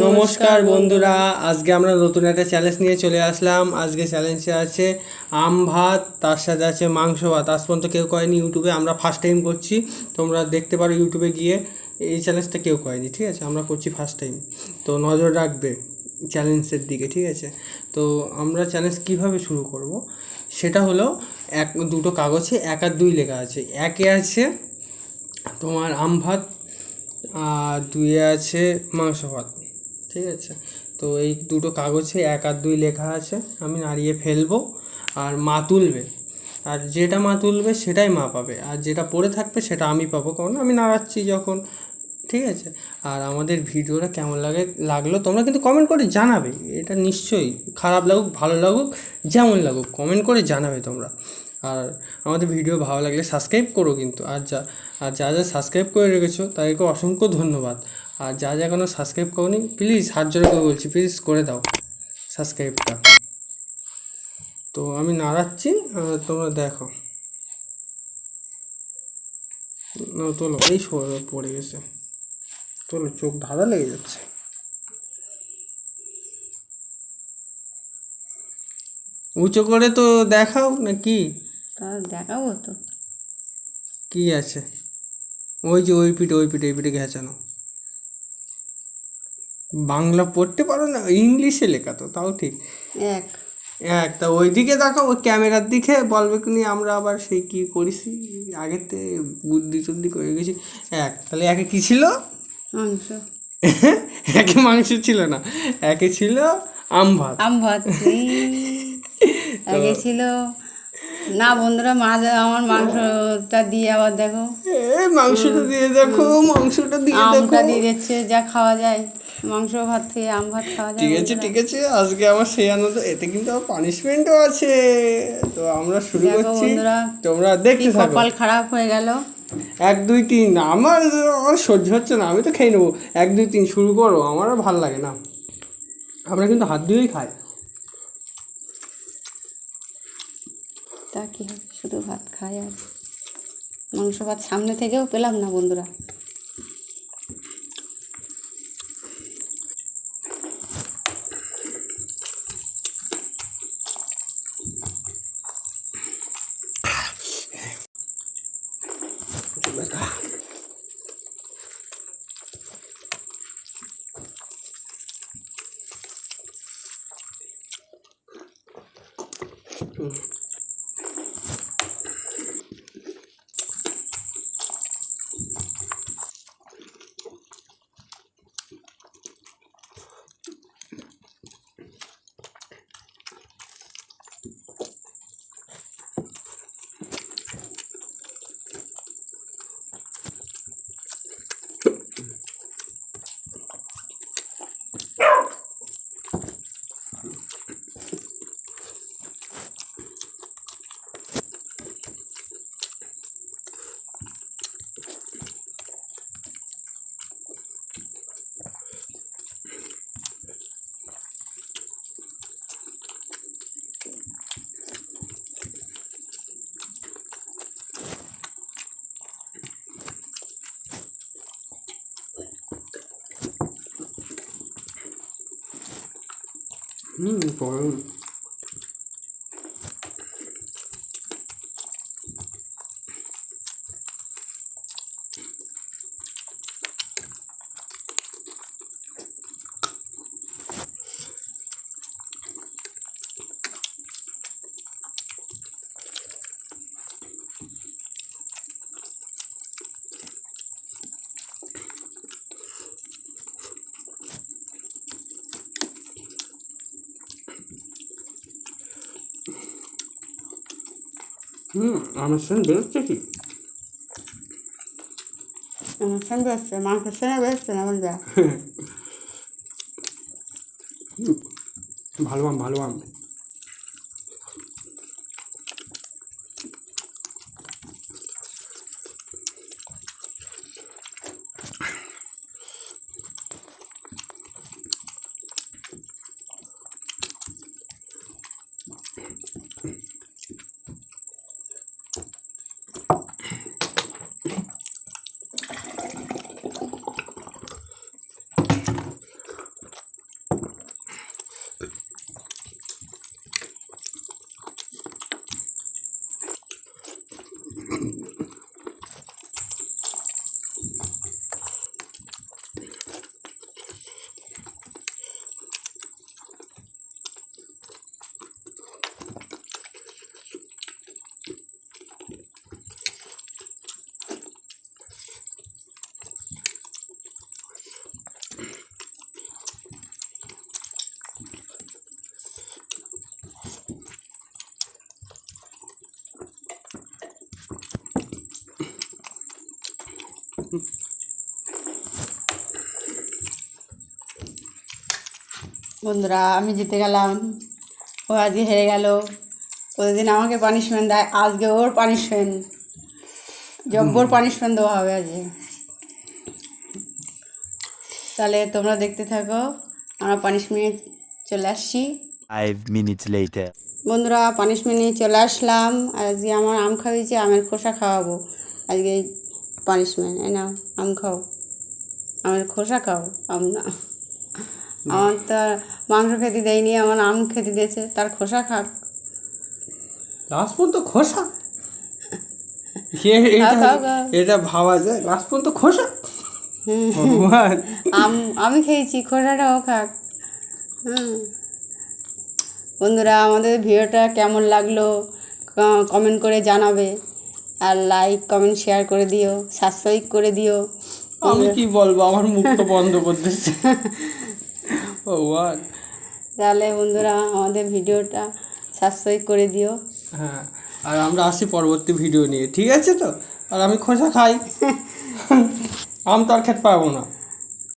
নমস্কার বন্ধুরা, আজকে আমরা নতুন একটা চ্যালেঞ্জ নিয়ে চলে আসলাম। আজকে চ্যালেঞ্জে আছে আম ভাত, তার সাথে আছে মাংস ভাত। আজ পর্যন্ত কেউ করেনি ইউটিউবে, আমরা ফার্স্ট টাইম করছি। তোমরা দেখতে পারো ইউটিউবে গিয়ে, এই চ্যালেঞ্জটা কেউ করেনি, ঠিক আছে? আমরা করছি ফার্স্ট টাইম, তো নজর রাখবে চ্যালেঞ্জের দিকে, ঠিক আছে? তো আমরা চ্যালেঞ্জ কিভাবে শুরু করব সেটা হলো, দুটো কাগজে 1 আর 2 লেখা আছে। 1-এ আছে তোমার আম ভাত, আর 2-এ আছে মাংস ভাত, ঠিক আছে? তো এই দুটো কাগজে 1 আর 2 লেখা আছে। আমি নাড়িয়ে ফেলবো, আর মা তুলবে, আর যেটা মা তুলবে সেটাই মা পাবে, আর যেটা পড়ে থাকবে সেটা আমি পাবো, কারণ আমি নাড়াচ্ছি যখন, ঠিক আছে? আর আমাদের ভিডিওটা কেমন লাগলো তোমরা কিন্তু কমেন্ট করে জানাবে। এটা নিশ্চয়ই, খারাপ লাগুক ভালো লাগুক যেমন লাগুক, কমেন্ট করে জানাবে তোমরা। আর আমাদের ভিডিও ভালো লাগলে সাবস্ক্রাইব করো কিন্তু। যা যা সাবস্ক্রাইব করে রেখেছো তাদেরকে অসংখ্য ধন্যবাদ। আর যা এখনও সাবস্ক্রাইব করোনি, প্লিজ হাত জোড়ে করে বলছি, প্লিজ করে দাও সাবস্ক্রাইবটা। তো আমি নাড়াচ্ছি, তোমরা দেখো। তোলো, এই পড়ে গেছে, তোলো, চোখ ধাঁধা লেগে যাচ্ছে। উঁচু করে তো দেখাও, না কি? দেখাবো তো। কি আছে? ওই যে ওই পিঠে এই পিঠে ঘেঁচানো। বাংলা পড়তে পারো না? ইংলিশে লেখা তো, তাও ঠিক। তা ওই দিকে দেখো, ওই ক্যামেরার দিকে, বলবে কি আমরা আবার সেই কি করেছি, আগের থেকে বুদ্ধি টুদ্ধি করে গেছি। তাহলে 1-এ কি ছিল? মাংস। 1-এ মাংস ছিল না, 1-এ ছিল আম ভাত। আগে ছিল না বন্ধুরা, আমার মাংসটা দিয়ে আবার দেখো, মাংসটা দিয়ে দেখো, মাংসটা দিয়ে দেখো, আমটা দিয়ে দিচ্ছে, যা খাওয়া যায়। মাংস ভাত থেকে আম ভাত খাওয়া যায়। ঠিক আছে, আজকে আমার সেই আনন্দ। এতে কিন্তু আমার পানিশমেন্টও আছে। তো আমরা শুরু করছি, তোমরা দেখতে থাকো। কপাল খারাপ হয়ে গেল। 1 2 3, আমার সহ্য হচ্ছে না, আমি তো খেয়ে নেবো। 1 2 3 শুরু করো, আমারও ভাল লাগে না। আমরা কিন্তু হাত দিয়েই খাই। তা কি হবে, শুধু ভাত খাই। আর মাংস ভাত সামনে থেকেও পেলাম না বন্ধুরা। গরম। আমার সেন বেরোচ্ছে কি? সেন বেরোচ্ছে, মাংসের সেনে বেরোচ্ছে না বন্ধুরা। ভালো আম। বন্ধুরা আমি জিতে গেলাম, ও আজকে হেরে গেল। প্রতিদিন আমাকে পানিশমেন্ট দেয়, আজকে ওর পানিশমেন্ট, জব্বর পানিশমেন্ট দেওয়া হবে আজকে। তাহলে তোমরা দেখতে থাকো, আমরা পানিশমেন্ট চলে আসছি। 5 minutes later. বন্ধুরা পানিশমেন্ট নিয়ে চলে আসলাম। আজকে আমার আম খাওয়াইছে, আমের খোসা খাওয়াবো আজকে পানিশমেন্ট। এই নাও আম খাও, আমের খোসা খাও, আম না। আমার তো মাংস খেতে দেয়নি, আমার আম খেতে দিয়েছে, তার খোসা খাক। লাস্ট পর্যন্ত খোসা, খাও, খাও। এটা ভাবা যায়, লাস্ট পর্যন্ত খোসা। ভগবান, আমি খেয়েছি, খোসাটাও খাক। বন্ধুরা আমাদের ভিডিওটা কেমন লাগলো কমেন্ট করে জানাবে, আর লাইক কমেন্ট শেয়ার করে দিও, সাবস্ক্রাইব করে দিও। আমি কি বলবো, আমার মুখ তো বন্ধ করতেছে। ভগবান। তাহলে বন্ধুরা আমাদের ভিডিওটা সাবস্ক্রাইব করে দিও। হ্যাঁ, আর আমরা আসি পরবর্তী ভিডিও নিয়ে, ঠিক আছে তো? আর আমি খোসা খাই, আম তো আর খেতে পারবো না।